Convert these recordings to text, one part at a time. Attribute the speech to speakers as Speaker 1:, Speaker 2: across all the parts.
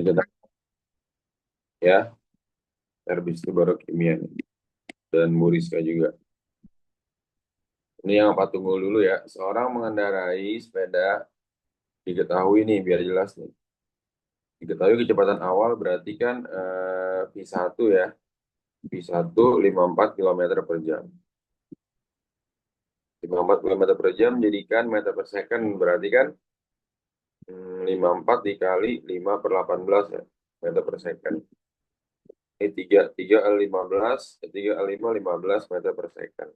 Speaker 1: kita ya, habis itu baru kimia nih. Dan Bu Rizka juga. Ini yang Pak tunggu dulu ya. Seorang mengendarai sepeda diketahui nih biar jelas nih. Diketahui kecepatan awal berarti kan V1 ya. V1 54 km per jam. 54 km per jam jadikan meter per second berarti kan 54 dikali 5 per 18 ya, meter per second. Ini 3 L 15, 3 L 5, 15 meter per second.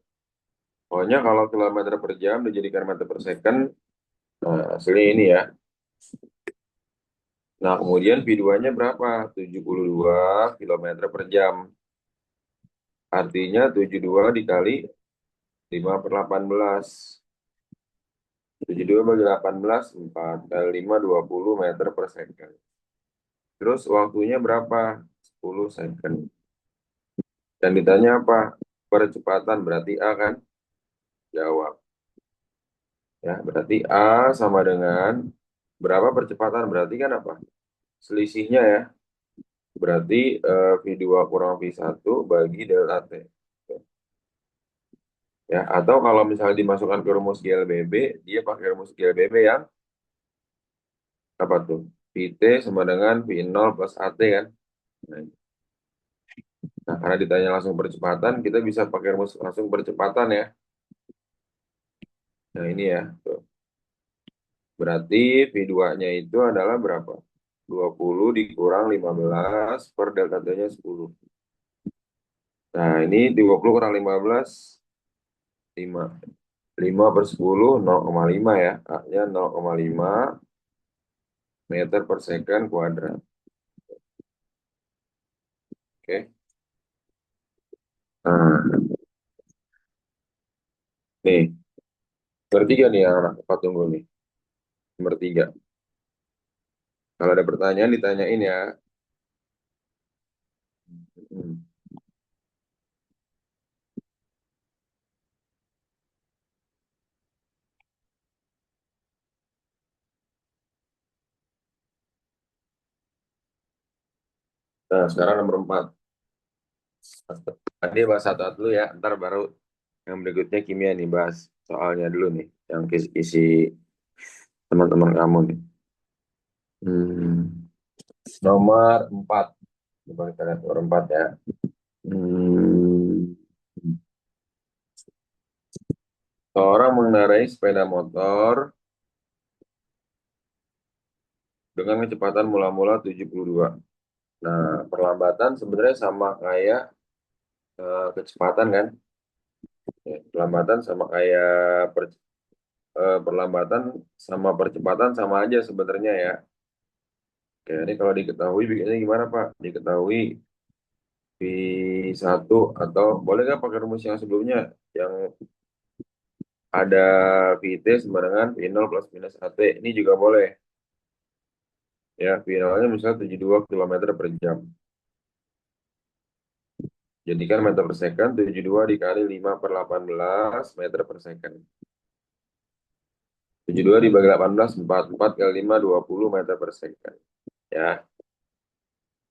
Speaker 1: Pokoknya kalau kilometer per jam dijadikan meter per second, nah hasilnya ini ya. Nah kemudian V2-nya berapa? 72 km per jam. Artinya 72 dikali 5 per 18. 72 bagi 18, 4. Kali 5, 20 meter per second. Terus waktunya berapa? 10 second. Dan ditanya apa? Percepatan berarti A kan? Jawab. Ya, berarti A sama dengan berapa percepatan? Berarti kan apa? Selisihnya ya. Berarti V2 kurang V1 bagi delta T. Ya, atau kalau misalnya dimasukkan ke rumus GLBB, dia pakai rumus GLBB yang apa tuh? VT sama dengan V0 plus AT kan? Nah, karena ditanya langsung percepatan, kita bisa pakai rumus langsung percepatan ya. Nah, ini ya. Tuh. Berarti V2-nya itu adalah berapa? 20 dikurang 15 per delta T-nya 10. Nah, ini 20 kurang 15, 5. 5 per 10, 0,5 ya. A-nya 0,5 meter per second kuadrat. Oke. Nah, nih. Nomor 3 nih yang anak Pak tunggu nih. Nomor 3. Kalau ada pertanyaan ditanyain ya. Hmm. Nah, sekarang nomor 4. Tadi bahas satu dulu ya. Ntar baru yang berikutnya kimia nih. Bahas soalnya dulu nih. Yang kisi-kisi teman-teman kamu nih. Hmm. Nomor 4. Coba kita lihat nomor 4 ya. Hmm. Seorang mengendarai sepeda motor dengan kecepatan mula-mula 72. Nah, perlambatan sebenarnya sama kayak kecepatan kan? Ya, perlambatan sama kayak perlambatan sama percepatan sama aja sebenarnya ya. Oke, ini kalau diketahui bikinnya gimana Pak? Diketahui V1 atau boleh nggak pakai rumus yang sebelumnya yang ada VT sama dengan V0 plus minus AT. Ini juga boleh. Ya, V0-nya misalnya 72 km per jam. Jadi kan meter per second, 72 dikali 5 per 18 meter per second. 72 dibagi 18, 4. 4 kali 5, 20 meter per second. Ya.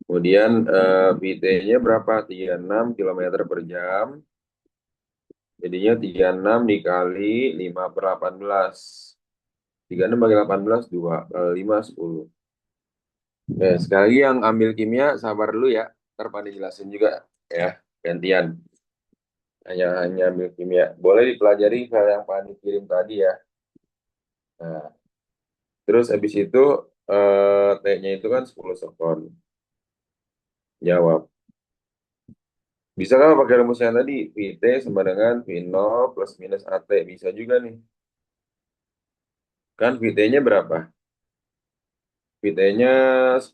Speaker 1: Kemudian VT-nya berapa? 36 km per jam. Jadinya 36 dikali 5 per 18. 36 bagi 18, 2. Kali 5, 10. Oke, sekali lagi yang ambil kimia, sabar dulu ya. Ntar Pak dijelasin juga ya, gantian. Hanya ambil kimia. Boleh dipelajari file yang Pak kirim tadi ya. Nah, terus habis itu T-nya itu kan 10 sekon. Jawab. Bisa kan pakai rumus yang tadi? VT sama dengan V0 plus minus AT. Bisa juga nih. Kan VT-nya berapa? VT-nya 10.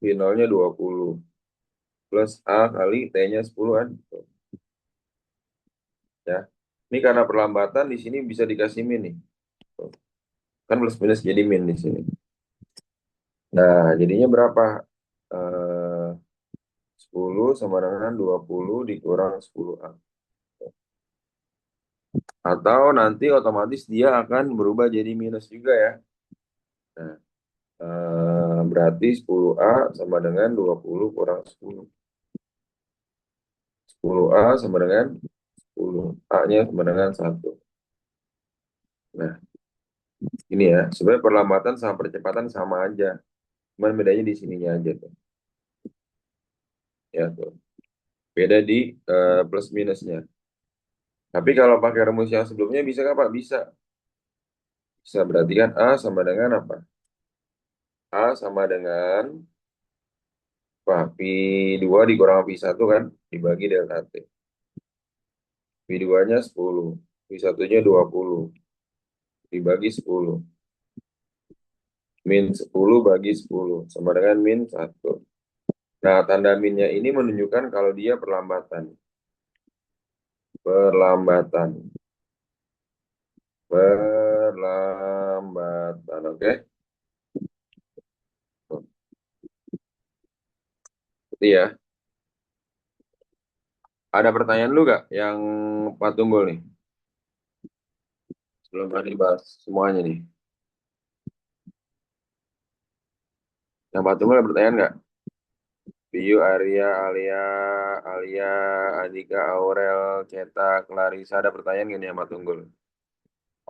Speaker 1: V0-nya 20. Plus A kali T-nya 10 kan? Ya. Ini karena perlambatan di sini bisa dikasih min nih. Kan plus minus jadi min di sini. Nah, jadinya berapa? Eh, 10 sama dengan 20 dikurang 10A. Atau nanti otomatis dia akan berubah jadi minus juga ya. Nah, Berarti 10A sama dengan 20 kurang 10. 10A sama dengan 10. A-nya sama dengan 1. Nah, ini ya. Sebenarnya perlambatan sama percepatan sama aja. Cuman bedanya di sininya aja tuh. Ya tuh. Beda di plus minusnya. Tapi kalau pakai rumus yang sebelumnya bisa nggak Pak? Bisa. Bisa berarti kan A sama dengan apa? A sama dengan apa? Pi 2 dikurang Pi 1 kan? Dibagi delta T. Pi 2-nya 10. Pi 1-nya 20. Dibagi 10. Min 10 bagi 10. Sama dengan min 1. Nah, tanda minnya ini menunjukkan kalau dia perlambatan. Perlambatan. Perlambatan. Oke? Seperti ya. Ada pertanyaan lu gak yang Pak Tunggul nih? Sebelum tadi bahas semuanya nih. Yang Pak Tunggul ada pertanyaan nggak? Piyu, Arya, Alia, Alia, Andika, Aurel, Ceta, Clarissa, ada pertanyaan nggak nih yang Pak Tunggul?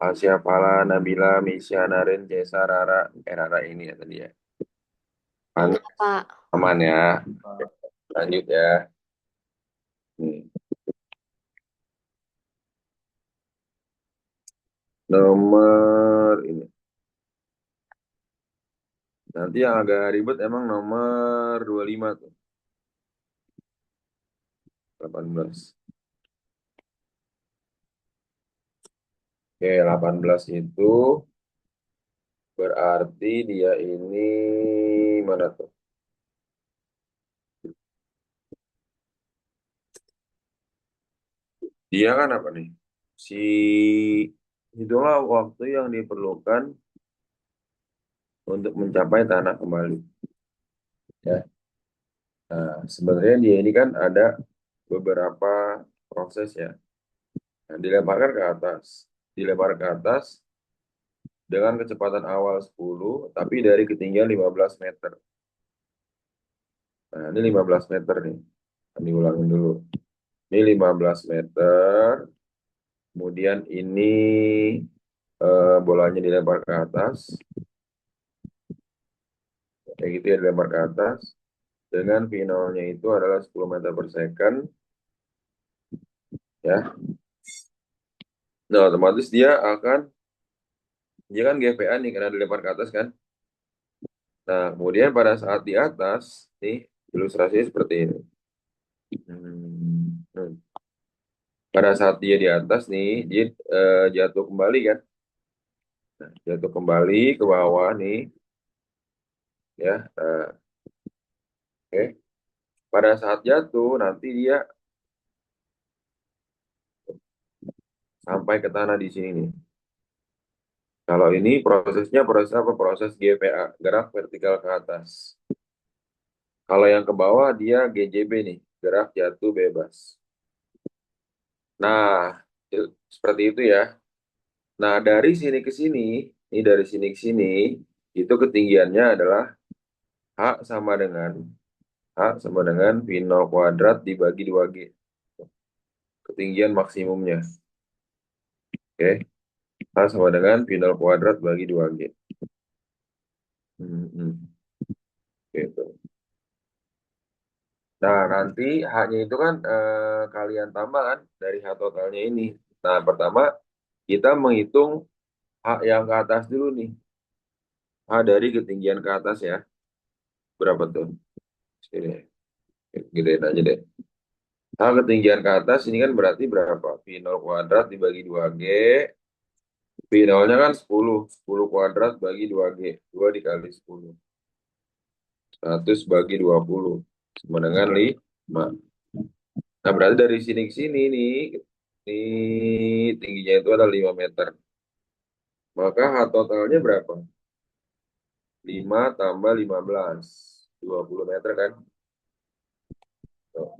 Speaker 1: Asia, Pala, Nabila, Misha, Naren, Jesa, Rara, Rara ini ya tadi ya. Aman,
Speaker 2: Pak.
Speaker 1: aman ya. Lanjut ya. Nih. Nomor ini. Nanti yang agak ribet emang nomor 25 tuh. 18. Oke, 18 itu berarti dia ini mana tuh? Dia kan apa nih? Si itulah waktu yang diperlukan untuk mencapai tanah kembali. Ya. Nah, sebenarnya dia ini kan ada beberapa proses ya. Nah, dilemparkan ke atas. Dilempar ke atas dengan kecepatan awal 10, tapi dari ketinggian 15 meter. Nah, ini 15 meter nih. Kami ulangin dulu. Ini 15 meter. Kemudian ini bolanya dilempar ke atas. Kayak gitu ya, dilempar ke atas. Dengan V0-nya itu adalah 10 meter per second. Ya. Nah, otomatis dia kan GPA nih karena dilempar ke atas kan. Nah, kemudian pada saat di atas, nih ilustrasinya seperti ini. Hmm, hmm. Pada saat dia di atas nih, dia jatuh kembali kan. Nah, jatuh kembali ke bawah nih, ya. Oke. Pada saat jatuh, nanti dia sampai ke tanah di sini nih. Kalau ini prosesnya proses apa? Proses GPA, gerak vertikal ke atas. Kalau yang ke bawah dia GJB nih, gerak jatuh bebas. Nah, seperti itu ya. Nah, dari sini ke sini, ini dari sini ke sini, itu ketinggiannya adalah H sama dengan V0 kuadrat dibagi 2G. Ketinggian maksimumnya. Oke. H sama dengan V0 kuadrat bagi 2G. Hmm. Gitu. Nah, nanti H-nya itu kan kalian tambah kan dari H totalnya ini. Nah, pertama kita menghitung H yang ke atas dulu nih. H dari ketinggian ke atas ya. Berapa tuh? Sini, gedein aja deh. H ketinggian ke atas ini kan berarti berapa? V0 kuadrat dibagi 2G. V0-nya kan 10. 10 kuadrat bagi 2G. 2 dikali 10. 100 bagi 20. Sama dengan 5. Nah, berarti dari sini ke sini nih, ini tingginya itu adalah 5 meter. Maka H totalnya berapa? 5 tambah 15. 20 meter kan? Tuh.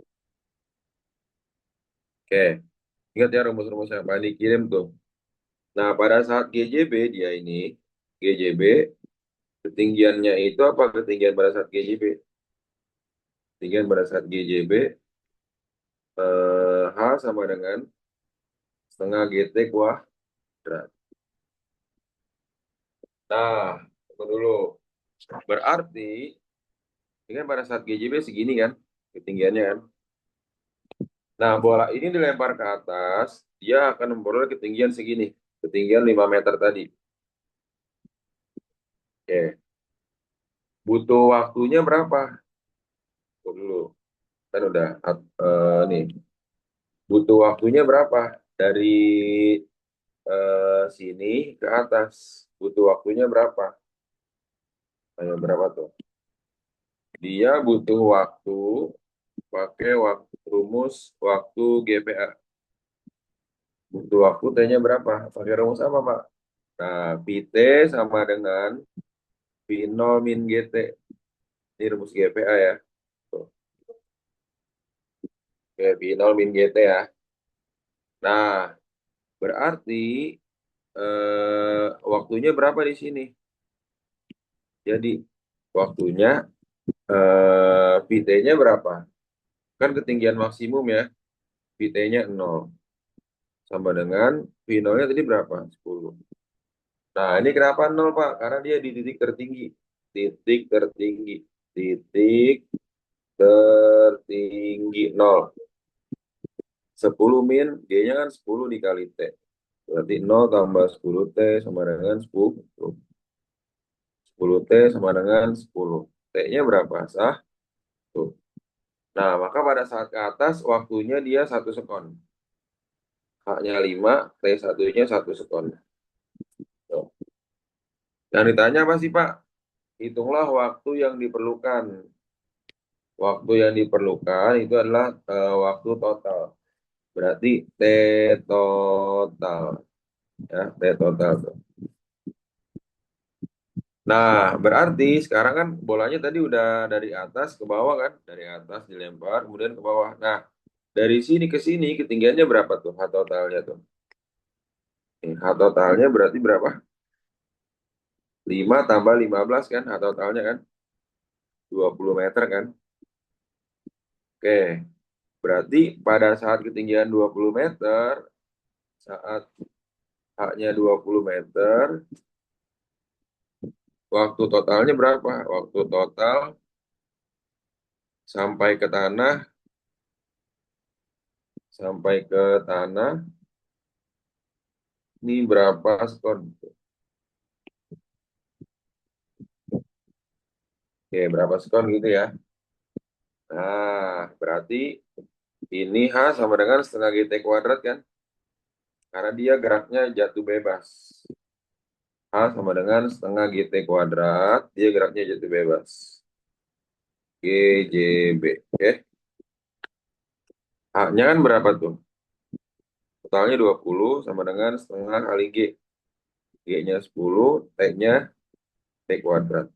Speaker 1: Oke. Ingat ya rumus-rumus yang Pak dikirim tuh. Nah, pada saat GJB dia ini, GJB Ketinggiannya itu apa? Ketinggian pada saat GJB. Ketinggian pada saat GJB, H sama dengan setengah GT kuadrat. Nah, tunggu dulu. Berarti, ini kan pada saat GJB segini kan, ketinggiannya kan. Nah, bola ini dilempar ke atas, dia akan memperoleh ketinggian segini. Ketinggian 5 meter tadi. Oke. Butuh waktunya berapa? Tunggu dulu. Kan udah, nih. Butuh waktunya berapa? Dari sini ke atas. Butuh waktunya berapa? Ayo, berapa tuh? Dia butuh waktu pakai rumus waktu GPA. Butuh waktu T-nya berapa? Pakai rumus apa, Pak? Nah, PT sama dengan V0 min GT. Ini rumus GPA ya. Tuh. Oke, V0 min GT ya. Nah, berarti waktunya berapa di sini? Jadi, waktunya VT-nya berapa? Kan ketinggian maksimum ya. VT-nya 0. Sama dengan V0-nya tadi berapa? 10. Nah, ini kenapa 0, Pak? Karena dia di titik tertinggi. Titik tertinggi. Titik tertinggi 0. 10 min, G-nya kan 10 dikali T. Berarti 0 tambah 10 T sama dengan 10. 10 T sama dengan 10. T-nya berapa? Sah? Tuh. Nah, maka pada saat ke atas, waktunya dia 1 sekon. H-nya 5, T1-nya 1 sekon. Tuh. Yang ditanya apa sih, Pak? Hitunglah waktu yang diperlukan. Waktu yang diperlukan itu adalah waktu total. Berarti T total. Ya, T total tuh. Nah, berarti sekarang kan bolanya tadi udah dari atas ke bawah kan? Dari atas dilempar, kemudian ke bawah. Nah, dari sini ke sini ketinggiannya berapa tuh? H totalnya tuh. H totalnya berarti berapa? 5 tambah 15 kan? H totalnya kan? 20 meter kan? Oke, berarti pada saat ketinggian 20 meter, saat H-nya 20 meter, waktu totalnya berapa? Waktu total sampai ke tanah, sampai ke tanah, ini berapa skor? Oke, berapa skor gitu ya? Nah, berarti ini H sama dengan setengah GT kuadrat kan? Karena dia geraknya jatuh bebas. H sama dengan setengah GT kuadrat, dia geraknya jatuh bebas. GJB. Oke. H-nya kan berapa tuh? Totalnya 20 sama dengan setengah kali G. G-nya 10, T-nya T kuadrat.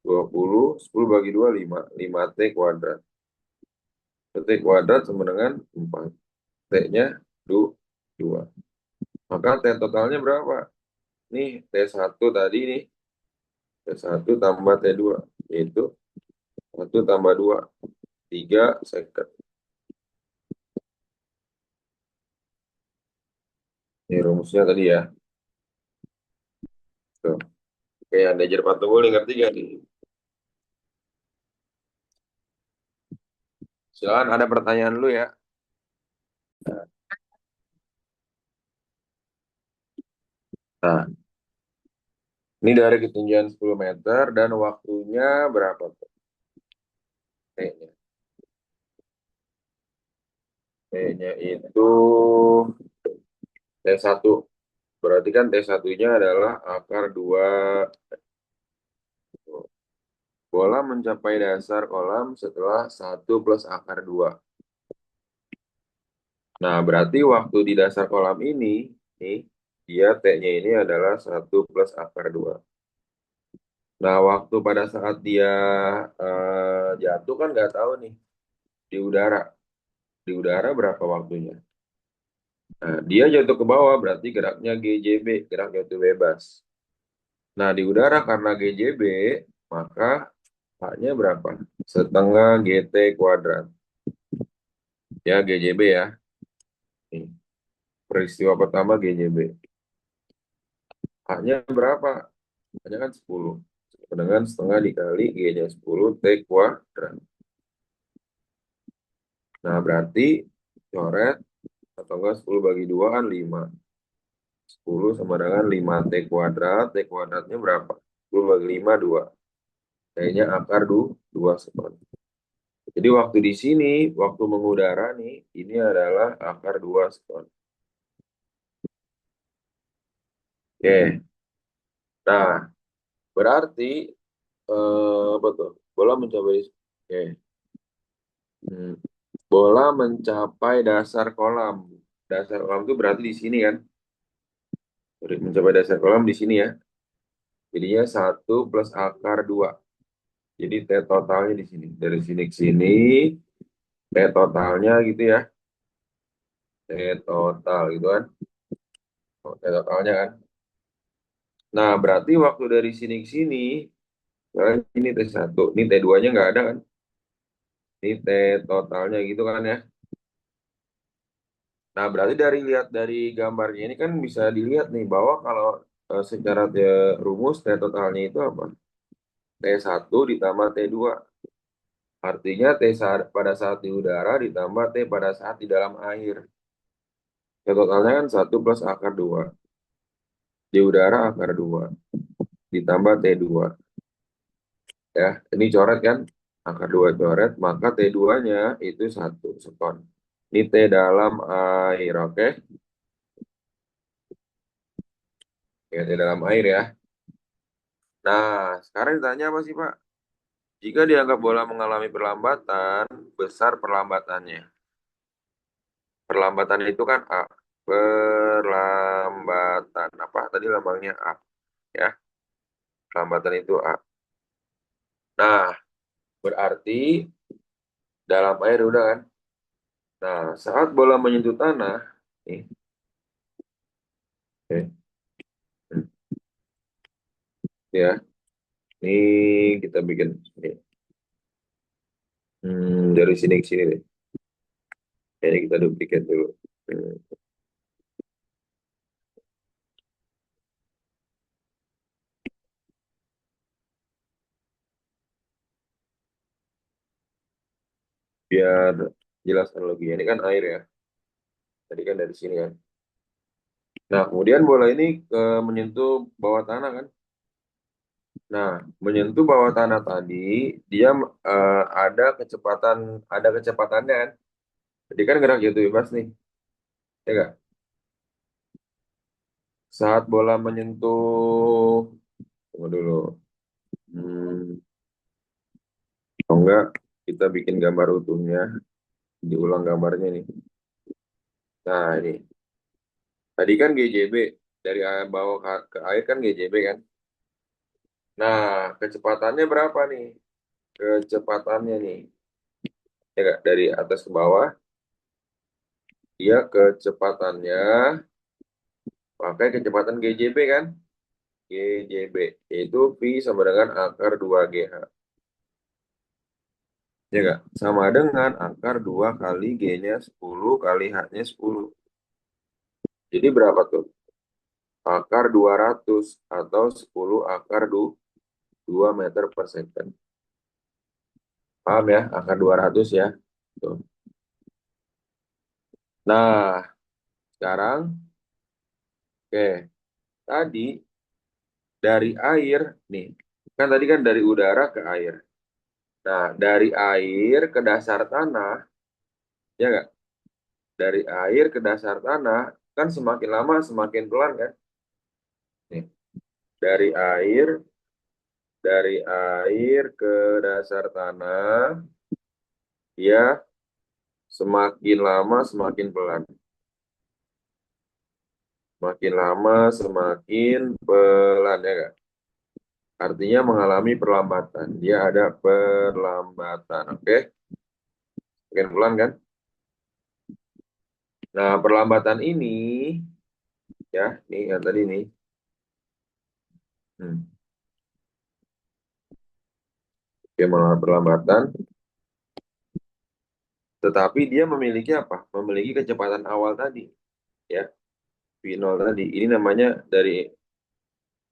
Speaker 1: 20, 10 bagi 2, 5. 5T kuadrat. T kuadrat sama dengan 4. T-nya 2. Maka T totalnya berapa? Nih, T1 tadi nih. T1 tambah T2. Yaitu 1 tambah 2. 3 second. Ini rumusnya tadi ya. Tuh. Oke, yang diajar Pak Tunggul nih, ngerti gak nih? Silakan ada pertanyaan dulu ya. Nah, ini dari ketinggian 10 meter dan waktunya berapa tuh? T-nya. T-nya itu T1. Berarti kan T1-nya adalah akar 2. Bola mencapai dasar kolam setelah 1 plus akar 2. Nah, berarti waktu di dasar kolam ini, nih, dia T-nya ini adalah 1 plus akar 2. Nah, waktu pada saat dia jatuh kan nggak tahu nih, di udara. Di udara berapa waktunya? Nah, dia jatuh ke bawah berarti geraknya GJB, gerak jatuh bebas. Nah, di udara karena GJB, maka H-nya berapa? Setengah GT kuadrat. Ya, GJB ya. Nih, peristiwa pertama GJB. H-nya berapa? H-nya kan 10. Dengan setengah dikali G-nya 10 T kuadrat. Nah, berarti coret atau enggak 10 bagi 2 kan 5. 10 sama dengan 5T kuadrat. T kuadratnya berapa? 10 bagi 5, 2. T-nya akar 2 sekon. Jadi waktu di sini, waktu mengudara nih, ini adalah akar 2 sekon. Oke. Nah, berarti apa tuh? Bola mencapai oke. Hmm. Bola mencapai dasar kolam. Dasar kolam itu berarti di sini kan? Mencapai dasar kolam di sini ya. Jadinya 1 plus akar 2. Jadi T totalnya di sini. Dari sini ke sini, T totalnya gitu ya. T total gitu kan. Oh, T totalnya kan. Nah, berarti waktu dari sini ke sini, ini T1. Ini T2-nya nggak ada kan. Ini T totalnya gitu kan ya. Nah, berarti lihat dari gambarnya ini kan bisa dilihat nih bahwa kalau secara rumus T totalnya itu apa? T1 ditambah T2. Artinya T pada saat di udara ditambah T pada saat di dalam air. T totalnya kan 1 plus akar 2. Di udara akar 2. Ditambah T2. Ya, ini coret kan? Akar 2 coret, maka T2-nya itu 1 sekon. Ini T dalam air, oke? Ya, T dalam air ya. Nah, sekarang ditanya apa sih, Pak? Jika dianggap bola mengalami perlambatan, besar perlambatannya. Perlambatan itu kan A. Perlambatan. Apa tadi lambangnya A? Ya, perlambatan itu A. Nah, berarti dalam air udah kan? Nah, saat bola menyentuh tanah, nih, oke, ya, ini kita bikin ini. Dari sini ke sini deh. Ini kita duplikat dulu. Hmm, biar jelas analoginya. Ini kan air ya. Tadi kan dari sini kan. Nah, kemudian bola ini menyentuh bawah tanah kan. Nah, menyentuh bawah tanah tadi, dia ada kecepatannya kan. Jadi kan gerak jatuh bebas nih, ya nggak? Saat bola menyentuh, tunggu dulu. Hmm, Kalau enggak, kita bikin gambar utuhnya, diulang gambarnya nih. Nah, ini. Tadi kan GJB, dari air bawah ke air kan GJB kan. Nah, kecepatannya berapa nih? Kecepatannya nih, ya nggak? Dari atas ke bawah, dia kecepatannya pakai kecepatan GJB kan? GJB, yaitu V sama dengan akar 2GH. Ya nggak? Sama dengan akar 2 kali G-nya 10 kali H-nya 10. Jadi berapa tuh? Akar 200 atau 10 akar 2 meter per second. Paham ya? Akar 200 ya. Tuh. Nah, sekarang, oke. Tadi dari air, nih. Kan tadi kan dari udara ke air. Nah, dari air ke dasar tanah, ya nggak? Dari air ke dasar tanah, kan semakin lama semakin pelan kan? Nih, dari air, dari air ke dasar tanah, dia semakin lama semakin pelan. Makin lama semakin pelan ya kak. Artinya mengalami perlambatan. Dia ada perlambatan, oke? Makin pelan kan? Nah, perlambatan ini ya, nih yang tadi nih. Hmm. Oke, mengalami perlambatan, tetapi dia memiliki apa? Memiliki kecepatan awal tadi, ya, V0 tadi. Ini namanya dari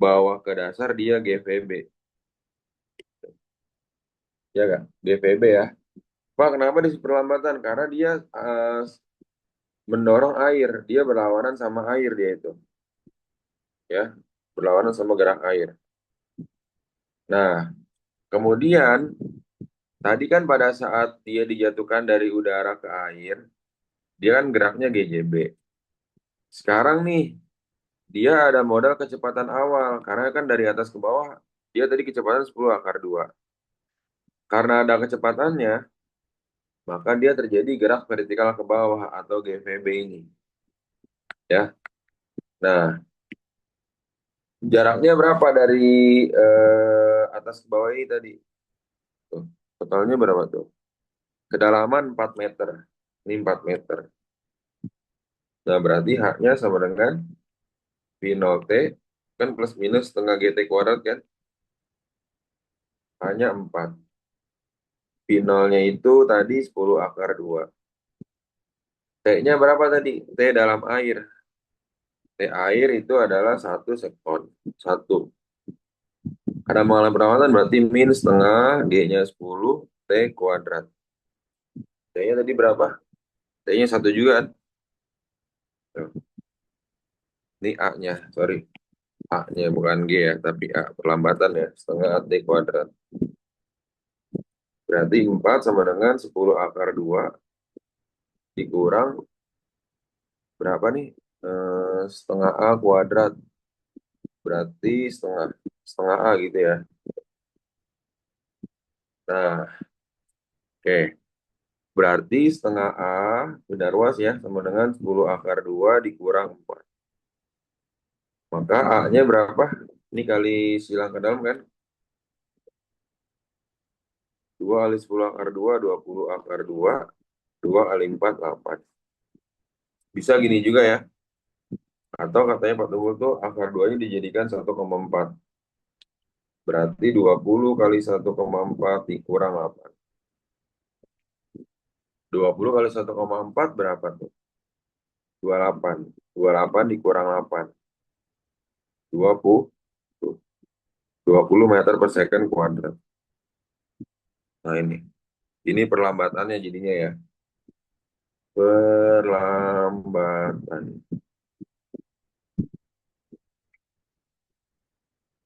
Speaker 1: bawah ke dasar dia GVB, ya kan? GVB ya. Pak, kenapa disebut perlambatan? Karena dia mendorong air, dia berlawanan sama air dia itu, ya, berlawanan sama gerak air. Nah, kemudian tadi kan pada saat dia dijatuhkan dari udara ke air, dia kan geraknya GJB. Sekarang nih, dia ada modal kecepatan awal, karena kan dari atas ke bawah, dia tadi kecepatan 10 akar 2. Karena ada kecepatannya, maka dia terjadi gerak vertikal ke bawah atau GVB ini. Ya, nah, jaraknya berapa dari atas ke bawah ini tadi? Tuh, totalnya berapa tuh? Kedalaman 4 meter. Ini 4 meter. Nah, berarti H-nya sama dengan V0T, kan plus minus setengah GT kuadrat kan? Hanya 4. V0-nya itu tadi 10 akar 2. T-nya berapa tadi? T dalam air. T air itu adalah 1 sekon. 1. Ada mengalami perawatan berarti min setengah, G-nya 10, T kuadrat. T-nya tadi berapa? T-nya 1 juga kan? Tuh, ini A-nya, sorry. A-nya bukan G ya, tapi A. Perlambatan ya, setengah T kuadrat. Berarti 4 sama dengan 10 akar 2 dikurang berapa nih? Setengah A kuadrat. Berarti setengah setengah A gitu ya. Nah, oke. Berarti setengah A, benda ruas ya, sama dengan 10 akar 2 dikurang 4. Maka A-nya berapa? Ini kali silang ke dalam kan? 2 kali 10 akar 2, 20 akar 2. 2 kali 4, 8. Bisa gini juga ya. Atau katanya Pak Tunggul tuh akar 2-nya dijadikan 1,4. Berarti 20 kali 1,4 dikurang 8. 20 kali 1,4 berapa tuh? 28. 28 dikurang 8. 20. 20 meter per second kuadrat. Nah ini. Ini perlambatannya jadinya ya. Perlambatan.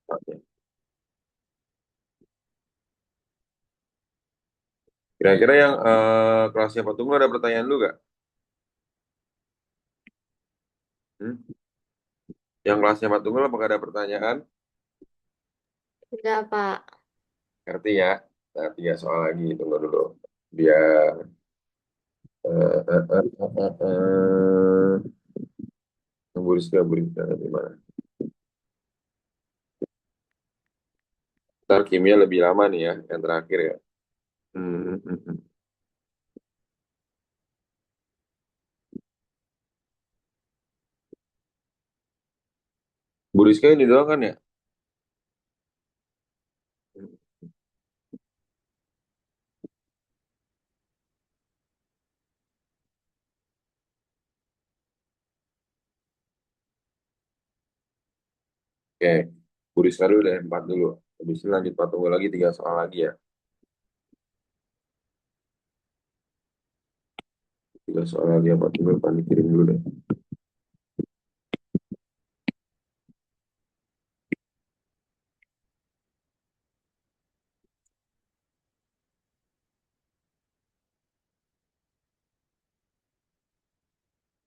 Speaker 1: Oke. Kira-kira yang kelasnya Pak Tunggu ada pertanyaan dulu nggak? Hmm? Yang kelasnya Pak Tunggu apakah ada pertanyaan?
Speaker 2: Enggak, Pak.
Speaker 1: Ngerti ya? Nah, 3 soal lagi. Tunggu dulu. Biar eh, eh, eh, tunggu Rizka, di mana? Ntar kimia lebih lama nih ya, yang terakhir ya. Hmm, hmm, hmm. Bu Rizka ini doang kan ya? Hmm. Oke, Bu Rizka dulu deh, 4 dulu. Habis ini lanjut Pak Tunggu lagi 3 soal lagi ya. 3 soal lagi ya Pak Tunggu, Pak dikirim dulu deh.